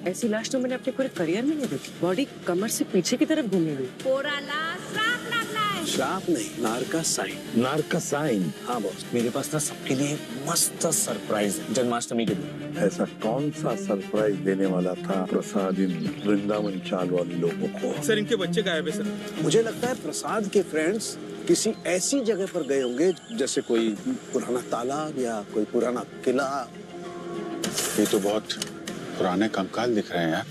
ऐसी लाश तो मैंने अपने पूरे करियर में नहीं देखी। बॉडी कमर से पीछे की तरफ घूमी हुई। पोराला श्राप लागलाय। श्राप नहीं, नारका साइन। नारका साइन? हाँ बॉस, मेरे पास ना सबके लिए मस्त सरप्राइज है जन्माष्टमी के दिन। ऐसा कौन सा सरप्राइज देने वाला था प्रसाद इन वृंदावन चाल वाले लोगों को? सर इनके बच्चे गायब है सर। मुझे लगता है प्रसाद के फ्रेंड्स किसी ऐसी जगह पर गए होंगे जैसे कोई पुराना तालाब या कोई पुराना किला। ये तो बहुत पुराने कंकाल दिख रहे हैं यार।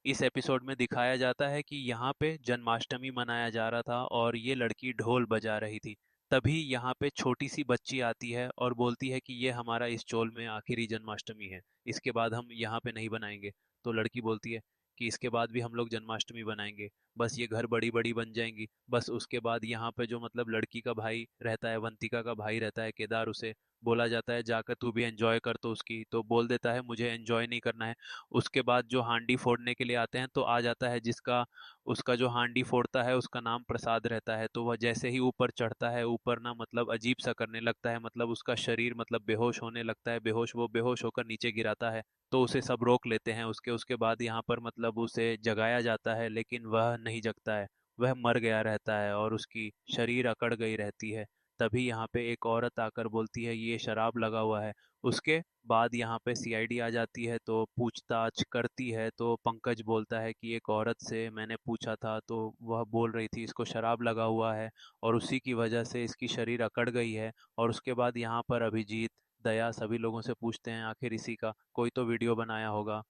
इस एपिसोड में दिखाया जाता है कि यहाँ पे जन्माष्टमी मनाया जा रहा था और ये लड़की ढोल बजा रही थी। तभी यहाँ पे छोटी सी बच्ची आती है और बोलती है कि ये हमारा इस चोल में आखिरी जन्माष्टमी है, इसके बाद हम यहाँ पे नहीं बनाएंगे। तो लड़की बोलती है कि इसके बाद भी हम लोग जन्माष्टमी बनाएंगे, बस ये घर बड़ी बड़ी बन जाएंगी। बस उसके बाद यहाँ पे जो मतलब लड़की का भाई रहता है, अवंतिका का भाई रहता है केदार, उसे बोला जाता है जाकर तू भी एंजॉय कर। तो उसकी तो बोल देता है मुझे एंजॉय नहीं करना है। उसके बाद जो हांडी फोड़ने के लिए आते हैं तो आ जाता है जिसका उसका जो हांडी फोड़ता है उसका नाम प्रसाद रहता है। तो वह जैसे ही ऊपर चढ़ता है, ऊपर ना मतलब अजीब सा करने लगता है, मतलब उसका शरीर मतलब बेहोश होने लगता है। वो बेहोश होकर नीचे गिराता है। तो उसे सब रोक लेते हैं। उसके बाद यहाँ पर मतलब उसे जगाया जाता है, लेकिन वह नहीं जगता है, वह मर गया रहता है और उसकी शरीर अकड़ गई रहती है। तभी यहाँ पे एक औरत आकर बोलती है ये शराब लगा हुआ है। उसके बाद यहाँ पे सीआईडी आ जाती है तो पूछताछ करती है। तो पंकज बोलता है कि एक औरत से मैंने पूछा था तो वह बोल रही थी इसको शराब लगा हुआ है और उसी की वजह से इसकी शरीर अकड़ गई है। और उसके बाद यहाँ पर अभिजीत, दया सभी लोगों से पूछते हैं आखिर इसी का कोई तो वीडियो बनाया होगा।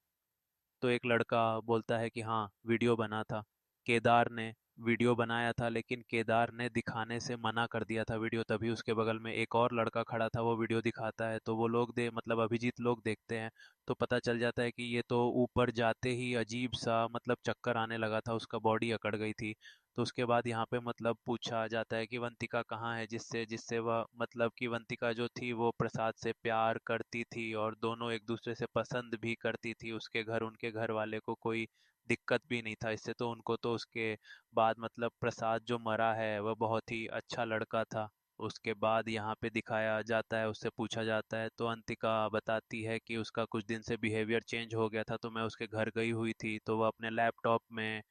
तो एक लड़का बोलता है कि हाँ वीडियो बना था, केदार ने वीडियो बनाया था, लेकिन केदार ने दिखाने से मना कर दिया था वीडियो। तभी उसके बगल में एक और लड़का खड़ा था, वो वीडियो दिखाता है। तो वो लोग मतलब अभिजीत लोग देखते हैं तो पता चल जाता है कि ये तो ऊपर जाते ही अजीब सा मतलब चक्कर आने लगा था, उसका बॉडी अकड़ गई थी। तो उसके बाद यहाँ पे मतलब पूछा जाता है कि वंतिका कहाँ है, जिससे जिससे वह मतलब कि वंतिका जो थी वो प्रसाद से प्यार करती थी और दोनों एक दूसरे से पसंद भी करती थी। उनके घर वाले को कोई दिक्कत भी नहीं था इससे। तो उनको तो उसके बाद मतलब प्रसाद जो मरा है वह बहुत ही अच्छा लड़का था। उसके बाद यहाँ पे दिखाया जाता है, उससे पूछा जाता है तो अंतिका बताती है कि उसका कुछ दिन से बिहेवियर चेंज हो गया था। तो मैं उसके घर गई हुई थी तो वह अपने लैपटॉप में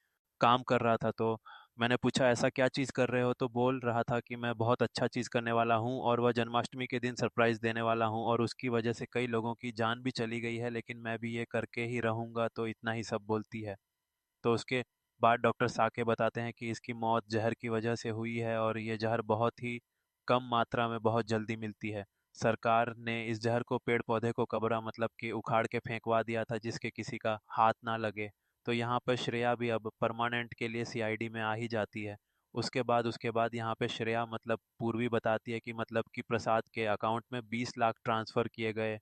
काम कर रहा था। तो मैंने पूछा ऐसा क्या चीज़ कर रहे हो, तो बोल रहा था कि मैं बहुत अच्छा चीज़ करने वाला हूँ और वह जन्माष्टमी के दिन सरप्राइज़ देने वाला हूँ और उसकी वजह से कई लोगों की जान भी चली गई है, लेकिन मैं भी ये करके ही रहूँगा। तो इतना ही सब बोलती है। तो उसके बाद डॉक्टर साके बताते हैं कि इसकी मौत जहर की वजह से हुई है और ये जहर बहुत ही कम मात्रा में बहुत जल्दी मिलती है। सरकार ने इस जहर को पेड़ पौधे को कबरा मतलब कि उखाड़ के फेंकवा दिया था जिसके किसी का हाथ ना लगे। तो यहाँ पर श्रेया भी अब परमानेंट के लिए सीआईडी में आ ही जाती है। उसके बाद यहाँ पे श्रेया मतलब पूर्वी बताती है कि मतलब कि प्रसाद के अकाउंट में 20 लाख ट्रांसफ़र किए गए।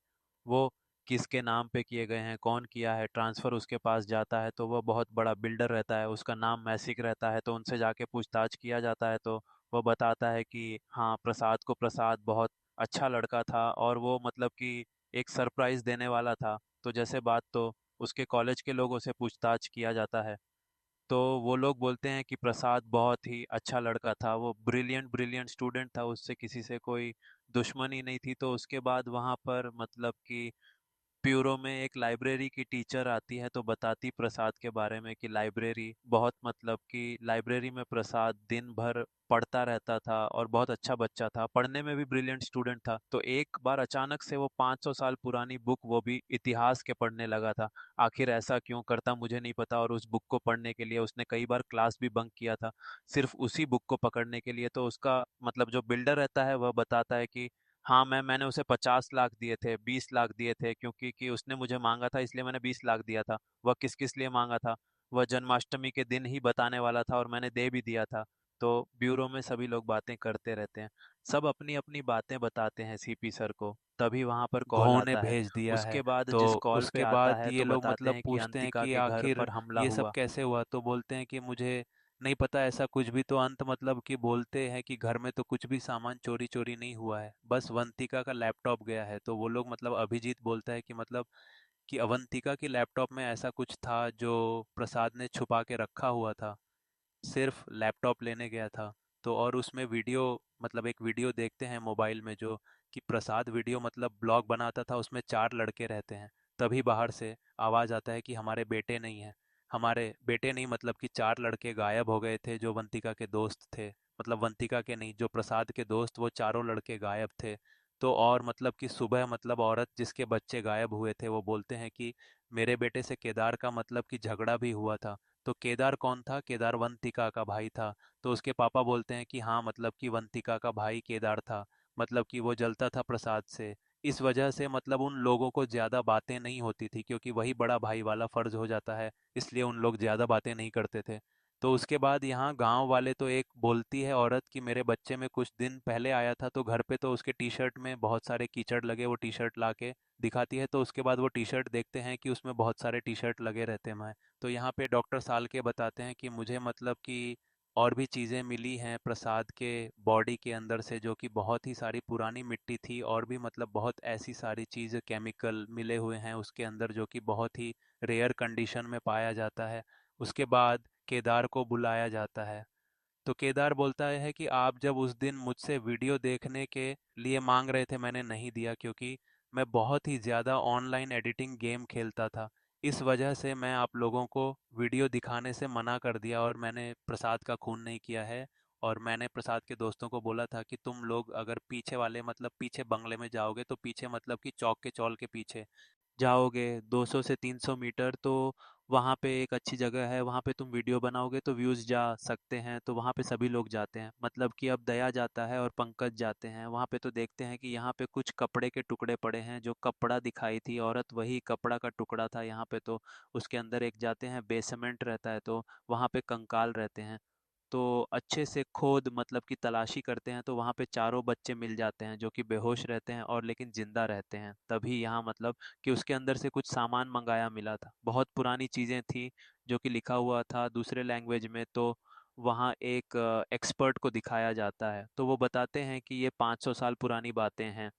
वो किसके नाम पे किए गए हैं, कौन किया है ट्रांसफ़र, उसके पास जाता है तो वह बहुत बड़ा बिल्डर रहता है, उसका नाम मैसिक रहता है। तो उनसे जाके पूछताछ किया जाता है तो वह बताता है कि हाँ प्रसाद बहुत अच्छा लड़का था और वो मतलब कि एक सरप्राइज़ देने वाला था। तो जैसे बात तो उसके कॉलेज के लोगों से पूछताछ किया जाता है तो वो लोग बोलते हैं कि प्रसाद बहुत ही अच्छा लड़का था, वो ब्रिलियंट ब्रिलियंट स्टूडेंट था, उससे किसी से कोई दुश्मनी नहीं थी। तो उसके बाद वहाँ पर मतलब कि प्यूरो में एक लाइब्रेरी की टीचर आती है तो बताती प्रसाद के बारे में कि लाइब्रेरी बहुत मतलब कि लाइब्रेरी में प्रसाद दिन भर पढ़ता रहता था और बहुत अच्छा बच्चा था, पढ़ने में भी ब्रिलियंट स्टूडेंट था। तो एक बार अचानक से वो 500 साल पुरानी बुक, वो भी इतिहास के पढ़ने लगा था। आखिर ऐसा क्यों करता मुझे नहीं पता, और उस बुक को पढ़ने के लिए उसने कई बार क्लास भी बंक किया था सिर्फ उसी बुक को पकड़ने के लिए। तो उसका मतलब जो बिल्डर रहता है वह बताता है कि हाँ मैंने उसे 50 लाख दिए थे, 20 लाख दिए थे, क्योंकि कि उसने मुझे मांगा था इसलिए मैंने 20 लाख दिया था। वह किस किस लिए मांगा था, वह जन्माष्टमी के दिन ही बताने वाला था और मैंने दे भी दिया था। तो ब्यूरो में सभी लोग बातें करते रहते हैं, सब अपनी अपनी बातें बताते हैं सीपी सर को। तभी वहां पर कॉल घों ने आता है। भेज दिया उसके है। बाद तो जिस कॉल पे उसके आता बाद है ये तो लोग बताते मतलब हैं कि पूछते हैं अंतिका कि के घर आखिर पर हमला ये सब हुआ। कैसे हुआ, तो बोलते हैं कि मुझे नहीं पता ऐसा कुछ भी। तो अंत मतलब कि बोलते हैं कि घर में तो कुछ भी सामान चोरी चोरी नहीं हुआ है, बस अवंतिका का लैपटॉप गया है। तो वो लोग मतलब अभिजीत बोलता है कि मतलब कि अवंतिका की लैपटॉप में ऐसा कुछ था जो प्रसाद ने छुपा के रखा हुआ था, सिर्फ लैपटॉप लेने गया था। तो और उसमें वीडियो मतलब एक वीडियो देखते हैं मोबाइल में जो कि प्रसाद वीडियो मतलब ब्लॉग बनाता था, उसमें 4 लड़के रहते हैं। तभी बाहर से आवाज़ आता है कि हमारे बेटे नहीं हैं। हमारे बेटे नहीं मतलब कि 4 लड़के गायब हो गए थे जो वंतिका के दोस्त थे। मतलब वंतिका के नहीं, जो प्रसाद के दोस्त, वो चारों लड़के गायब थे। तो और मतलब कि सुबह मतलब औरत जिसके बच्चे गायब हुए थे वो बोलते हैं कि मेरे बेटे से केदार का मतलब कि झगड़ा भी हुआ था। तो केदार कौन था? केदार वंतिका का भाई था। तो उसके पापा बोलते हैं कि हाँ मतलब कि वंतिका का भाई केदार था। मतलब कि वो जलता था प्रसाद से। इस वजह से मतलब उन लोगों को ज़्यादा बातें नहीं होती थी, क्योंकि वही बड़ा भाई वाला फर्ज हो जाता है, इसलिए उन लोग ज़्यादा बातें नहीं करते थे। तो उसके बाद यहाँ गांव वाले, तो एक बोलती है औरत कि मेरे बच्चे में कुछ दिन पहले आया था, तो घर पे तो उसके टी शर्ट में बहुत सारे कीचड़ लगे, वो टी शर्ट ला के दिखाती है। तो उसके बाद वो टी शर्ट देखते हैं कि उसमें बहुत सारे टी शर्ट लगे रहते हैं। तो यहाँ पे डॉक्टर साल के बताते हैं कि मुझे मतलब कि और भी चीज़ें मिली हैं प्रसाद के बॉडी के अंदर से, जो कि बहुत ही सारी पुरानी मिट्टी थी, और भी मतलब बहुत ऐसी सारी चीज़ केमिकल मिले हुए हैं उसके अंदर जो कि बहुत ही रेयर कंडीशन में पाया जाता है। उसके बाद केदार को बुलाया जाता है। तो केदार बोलता है कि आप जब उस दिन मुझसे वीडियो देखने के लिए मांग रहे थे, मैंने नहीं दिया, क्योंकि मैं बहुत ही ज़्यादा ऑनलाइन एडिटिंग गेम खेलता था। इस वजह से मैं आप लोगों को वीडियो दिखाने से मना कर दिया, और मैंने प्रसाद का खून नहीं किया है। और मैंने प्रसाद के दोस्तों को बोला था कि तुम लोग अगर पीछे वाले मतलब पीछे बंगले में जाओगे, तो पीछे मतलब कि चौक के चौल के पीछे जाओगे 200 से 300 मीटर, तो वहाँ पे एक अच्छी जगह है, वहाँ पे तुम वीडियो बनाओगे तो व्यूज़ जा सकते हैं। तो वहाँ पे सभी लोग जाते हैं, मतलब कि अब दया जाता है और पंकज जाते हैं वहाँ पे। तो देखते हैं कि यहाँ पे कुछ कपड़े के टुकड़े पड़े हैं, जो कपड़ा दिखाई थी औरत वही कपड़ा का टुकड़ा था यहाँ पे। तो उसके अंदर एक जाते हैं, बेसमेंट रहता है, तो वहाँ पे कंकाल रहते हैं। तो अच्छे से खोद मतलब कि तलाशी करते हैं, तो वहाँ पे चारों बच्चे मिल जाते हैं जो कि बेहोश रहते हैं और लेकिन जिंदा रहते हैं। तभी यहाँ मतलब कि उसके अंदर से कुछ सामान मंगाया मिला था, बहुत पुरानी चीज़ें थी जो कि लिखा हुआ था दूसरे लैंग्वेज में। तो वहाँ एक एक्सपर्ट को दिखाया जाता है, तो वो बताते हैं कि ये 500 साल पुरानी बातें हैं।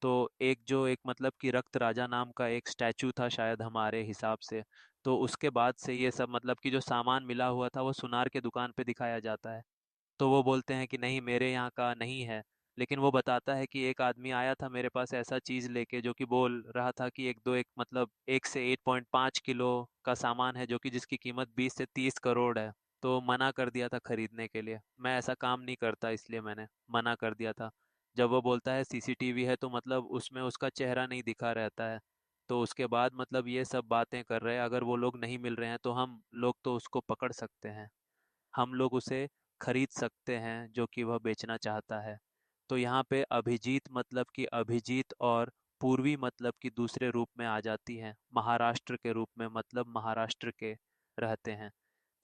तो एक जो एक मतलब कि रक्त राजा नाम का एक स्टैचू था शायद हमारे हिसाब से। तो उसके बाद से ये सब मतलब कि जो सामान मिला हुआ था वो सुनार के दुकान पे दिखाया जाता है। तो वो बोलते हैं कि नहीं, मेरे यहाँ का नहीं है। लेकिन वो बताता है कि एक आदमी आया था मेरे पास ऐसा चीज़ लेके, जो कि बोल रहा था कि एक दो एक मतलब 1 से 1.5 किलो का सामान है, जो कि जिसकी कीमत 20 से 30 करोड़ है। तो मना कर दिया था खरीदने के लिए। मैं ऐसा काम नहीं करता, इसलिए मैंने मना कर दिया था। जब वो बोलता है सीसीटीवी है, तो मतलब उसमें उसका चेहरा नहीं दिखा रहता है। तो उसके बाद मतलब ये सब बातें कर रहे हैं, अगर वो लोग नहीं मिल रहे हैं तो हम लोग तो उसको पकड़ सकते हैं, हम लोग उसे खरीद सकते हैं जो कि वह बेचना चाहता है। तो यहाँ पे अभिजीत मतलब कि अभिजीत और पूर्वी मतलब कि दूसरे रूप में आ जाती हैं, महाराष्ट्र के रूप में, मतलब महाराष्ट्र के रहते हैं।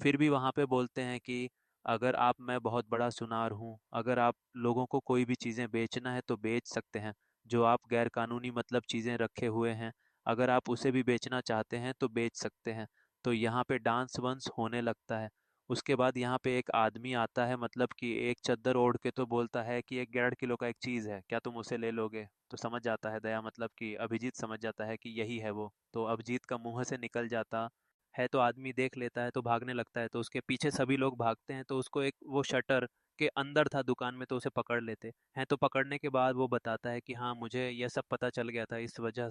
फिर भी वहाँ पे बोलते हैं कि अगर आप, मैं बहुत बड़ा सुनार हूँ, अगर आप लोगों को कोई भी चीज़ें बेचना है तो बेच सकते हैं। जो आप गैर कानूनी मतलब चीज़ें रखे हुए हैं, अगर आप उसे भी बेचना चाहते हैं तो बेच सकते हैं। तो यहाँ पे डांस वांस होने लगता है। उसके बाद यहाँ पे एक आदमी आता है, मतलब कि एक चद्दर ओढ़ के, तो बोलता है कि 1.5 किलो का एक चीज़ है, क्या तुम उसे ले लोगे? तो समझ जाता है दया मतलब कि अभिजीत समझ जाता है कि यही है वो। तो अभिजीत का मुंह से निकल जाता है, तो आदमी देख लेता है तो भागने लगता है। तो उसके पीछे सभी लोग भागते हैं, तो उसको एक वो शटर के अंदर था दुकान में, तो उसे पकड़ लेते हैं। तो पकड़ने के बाद वो बताता है कि हाँ, मुझे यह सब पता चल गया था, इस वजह